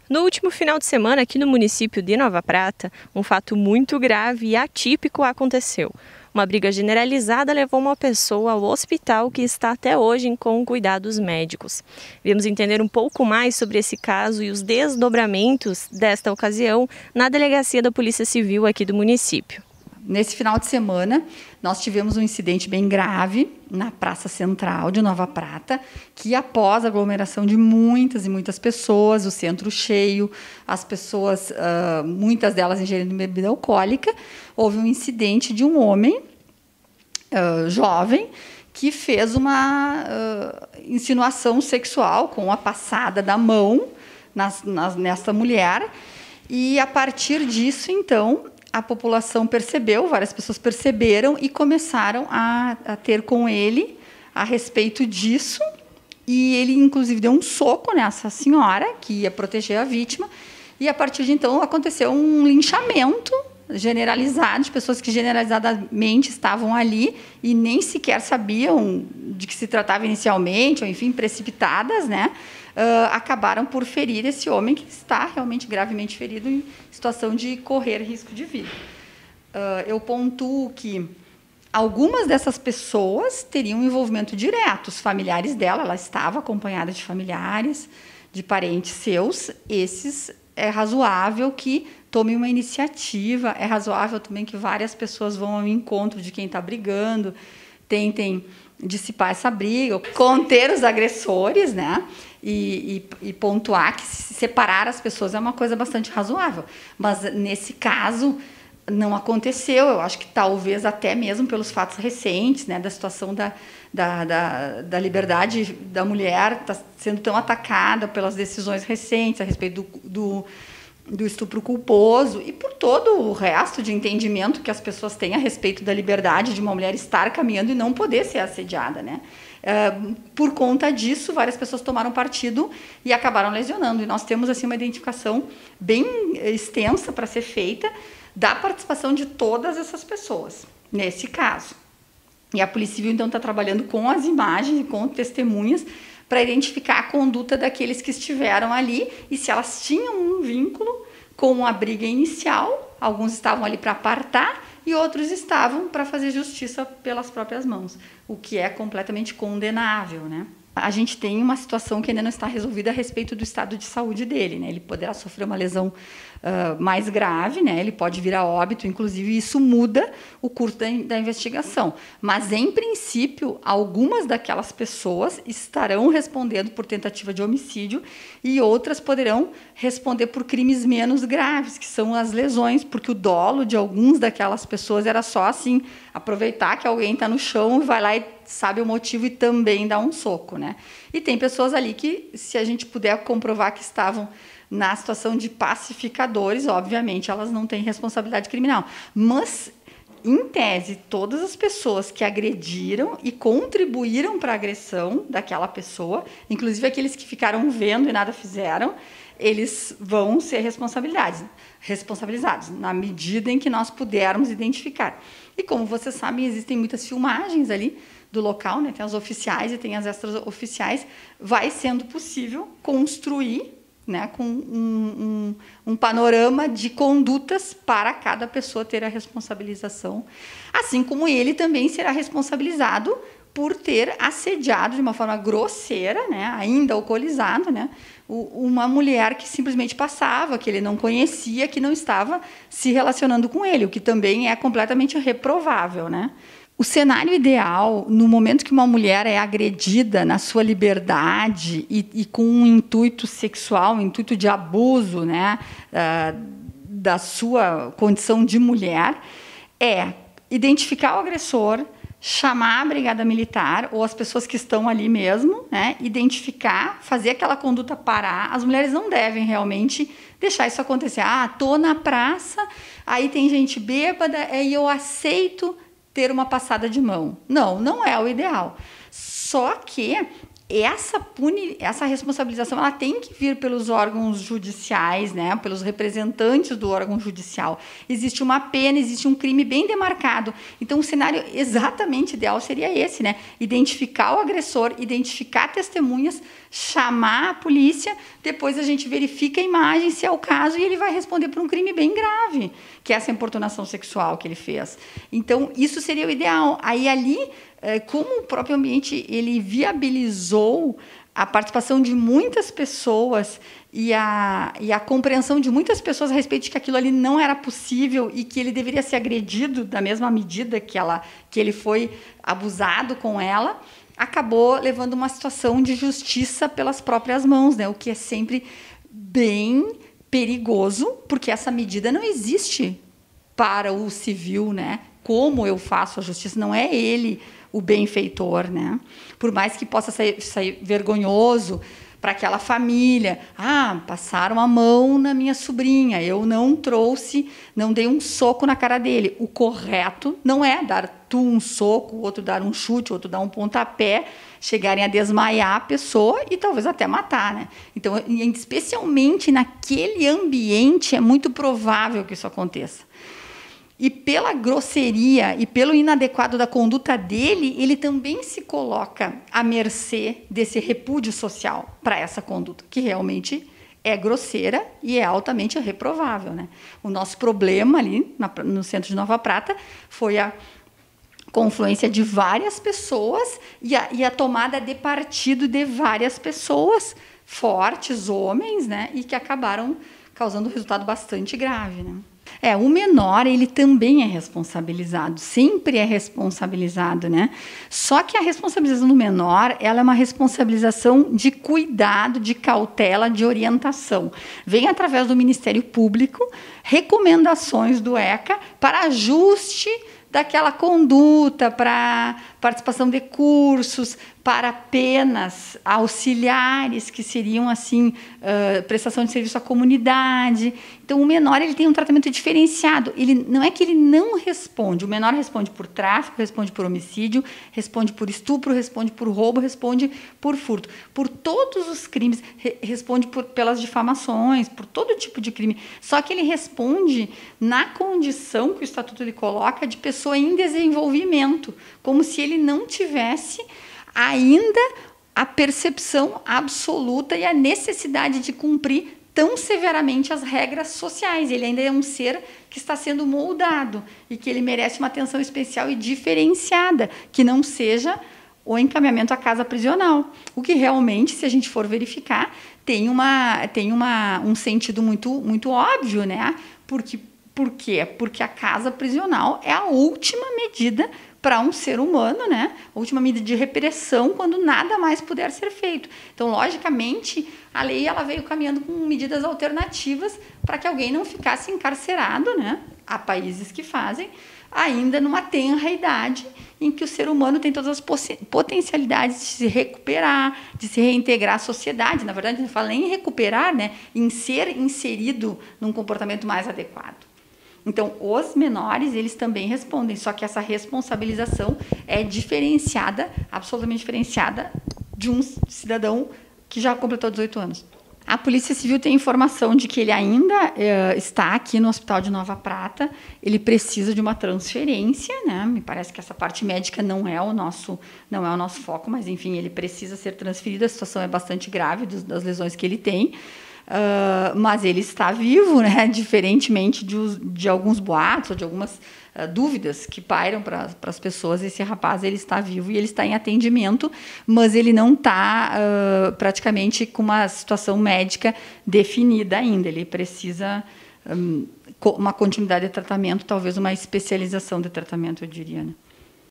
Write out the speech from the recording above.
No último final de semana, aqui no município de Nova Prata, um fato muito grave e atípico aconteceu. Uma briga generalizada levou uma pessoa ao hospital que está até hoje com cuidados médicos. Vamos entender um pouco mais sobre esse caso e os desdobramentos desta ocasião na delegacia da Polícia Civil aqui do município. Nesse final de semana, nós tivemos um incidente bem grave na Praça Central de Nova Prata, que após a aglomeração de muitas e muitas pessoas, o centro cheio, as pessoas, muitas delas ingerindo bebida alcoólica, houve um incidente de um homem jovem que fez uma insinuação sexual com a passada da mão nessa mulher, e a partir disso, então, a população percebeu, várias pessoas perceberam e começaram a ter com ele a respeito disso. E ele, inclusive, deu um soco nessa senhora que ia proteger a vítima. E, a partir de então, aconteceu um linchamento generalizado de pessoas que generalizadamente estavam ali e nem sequer sabiam de que se tratava inicialmente, ou, enfim, precipitadas, né? Acabaram por ferir esse homem que está realmente gravemente ferido em situação de correr risco de vida. Eu pontuo que algumas dessas pessoas teriam envolvimento direto. Os familiares dela, ela estava acompanhada de familiares, de parentes seus. Esses é razoável que tomem uma iniciativa, é razoável também que várias pessoas vão ao encontro de quem está brigando, tentem dissipar essa briga, conter os agressores, né? E pontuar que separar as pessoas é uma coisa bastante razoável. Mas, nesse caso, não aconteceu. Eu acho que talvez até mesmo pelos fatos recentes, né, da situação da liberdade da mulher está sendo tão atacada pelas decisões recentes a respeito do estupro culposo e por todo o resto de entendimento que as pessoas têm a respeito da liberdade de uma mulher estar caminhando e não poder ser assediada, né? Por conta disso, várias pessoas tomaram partido e acabaram lesionando. E nós temos assim uma identificação bem extensa para ser feita da participação de todas essas pessoas, nesse caso. E a Polícia Civil, então, está trabalhando com as imagens e com testemunhas para identificar a conduta daqueles que estiveram ali e se elas tinham um vínculo com a briga inicial. Alguns estavam ali para apartar e outros estavam para fazer justiça pelas próprias mãos, o que é completamente condenável, né? A gente tem uma situação que ainda não está resolvida a respeito do estado de saúde dele, né? Ele poderá sofrer uma lesão mais grave, né? Ele pode vir a óbito, inclusive isso muda o curso da investigação. Mas, em princípio, algumas daquelas pessoas estarão respondendo por tentativa de homicídio e outras poderão responder por crimes menos graves, que são as lesões, porque o dolo de algumas daquelas pessoas era só assim, aproveitar que alguém está no chão e vai lá e sabe o motivo e também dá um soco, né? E tem pessoas ali que, se a gente puder comprovar que estavam na situação de pacificadores, obviamente elas não têm responsabilidade criminal. Mas, em tese, todas as pessoas que agrediram e contribuíram para a agressão daquela pessoa, inclusive aqueles que ficaram vendo e nada fizeram, eles vão ser responsabilizados na medida em que nós pudermos identificar. E como vocês sabem, existem muitas filmagens ali do local, né? Tem as oficiais e tem as extraoficiais. Vai sendo possível construir, né, com um panorama de condutas para cada pessoa ter a responsabilização, assim como ele também será responsabilizado por ter assediado de uma forma grosseira, né, ainda alcoolizado, né, uma mulher que simplesmente passava, que ele não conhecia, que não estava se relacionando com ele, o que também é completamente reprovável, né? O cenário ideal, no momento que uma mulher é agredida na sua liberdade e com um intuito sexual, um intuito de abuso, né, da sua condição de mulher, é identificar o agressor, chamar a brigada militar ou as pessoas que estão ali mesmo, né, identificar, fazer aquela conduta parar. As mulheres não devem realmente deixar isso acontecer. Estou na praça, aí tem gente bêbada, e eu aceito ter uma passada de mão. Não, não é o ideal. Só que essa responsabilização ela tem que vir pelos órgãos judiciais, né, pelos representantes do órgão judicial. Existe uma pena, existe um crime bem demarcado. Então, o cenário exatamente ideal seria esse, né? Identificar o agressor, identificar testemunhas, chamar a polícia, depois a gente verifica a imagem, se é o caso, e ele vai responder por um crime bem grave, que é essa importunação sexual que ele fez. Então, isso seria o ideal. Aí, ali, como o próprio ambiente ele viabilizou a participação de muitas pessoas e a compreensão de muitas pessoas a respeito de que aquilo ali não era possível e que ele deveria ser agredido da mesma medida que ele foi abusado com ela, acabou levando uma situação de justiça pelas próprias mãos, né? O que é sempre bem perigoso, porque essa medida não existe para o civil, né? Como eu faço a justiça, não é ele o benfeitor, né? Por mais que possa sair vergonhoso para aquela família. Passaram a mão na minha sobrinha, eu não dei um soco na cara dele. O correto não é dar um soco, o outro dar um chute, o outro dar um pontapé, chegarem a desmaiar a pessoa e talvez até matar, né? Então, especialmente naquele ambiente, é muito provável que isso aconteça. E pela grosseria e pelo inadequado da conduta dele, ele também se coloca à mercê desse repúdio social para essa conduta, que realmente é grosseira e é altamente reprovável, né? O nosso problema ali no centro de Nova Prata foi a confluência de várias pessoas e a tomada de partido de várias pessoas, fortes, homens, né? E que acabaram causando um resultado bastante grave, né? O menor, ele também é responsabilizado, sempre é responsabilizado, né? Só que a responsabilização do menor, ela é uma responsabilização de cuidado, de cautela, de orientação. Vem através do Ministério Público recomendações do ECA para ajuste daquela conduta, para participação de cursos, para penas auxiliares, que seriam assim, prestação de serviço à comunidade. Então, o menor ele tem um tratamento diferenciado. Não é que ele não responde. O menor responde por tráfico, responde por homicídio, responde por estupro, responde por roubo, responde por furto. Por todos os crimes, responde pelas difamações, por todo tipo de crime. Só que ele responde na condição que o Estatuto lhe coloca de pessoa em desenvolvimento, como se ele não tivesse ainda a percepção absoluta e a necessidade de cumprir tão severamente as regras sociais. Ele ainda é um ser que está sendo moldado e que ele merece uma atenção especial e diferenciada, que não seja o encaminhamento à casa prisional. O que realmente, se a gente for verificar, tem um sentido muito, muito óbvio, né? Por quê? Porque a casa prisional é a última medida para um ser humano, né? A última medida de repressão quando nada mais puder ser feito. Então, logicamente, a lei ela veio caminhando com medidas alternativas para que alguém não ficasse encarcerado, né? Há países que fazem, ainda numa tenra idade, em que o ser humano tem todas as potencialidades de se recuperar, de se reintegrar à sociedade. Na verdade, não fala nem em recuperar, né? Em ser inserido num comportamento mais adequado. Então, os menores, eles também respondem, só que essa responsabilização é diferenciada, absolutamente diferenciada, de um cidadão que já completou 18 anos. A Polícia Civil tem informação de que ele ainda está aqui no Hospital de Nova Prata, ele precisa de uma transferência, né? Me parece que essa parte médica não é o nosso foco, mas, enfim, ele precisa ser transferido, a situação é bastante grave das lesões que ele tem. Mas ele está vivo, né? Diferentemente de alguns boatos ou de algumas dúvidas que pairam para as pessoas. Esse rapaz ele está vivo e ele está em atendimento, mas ele não está praticamente com uma situação médica definida ainda. Ele precisa uma continuidade de tratamento, talvez uma especialização de tratamento, eu diria, né?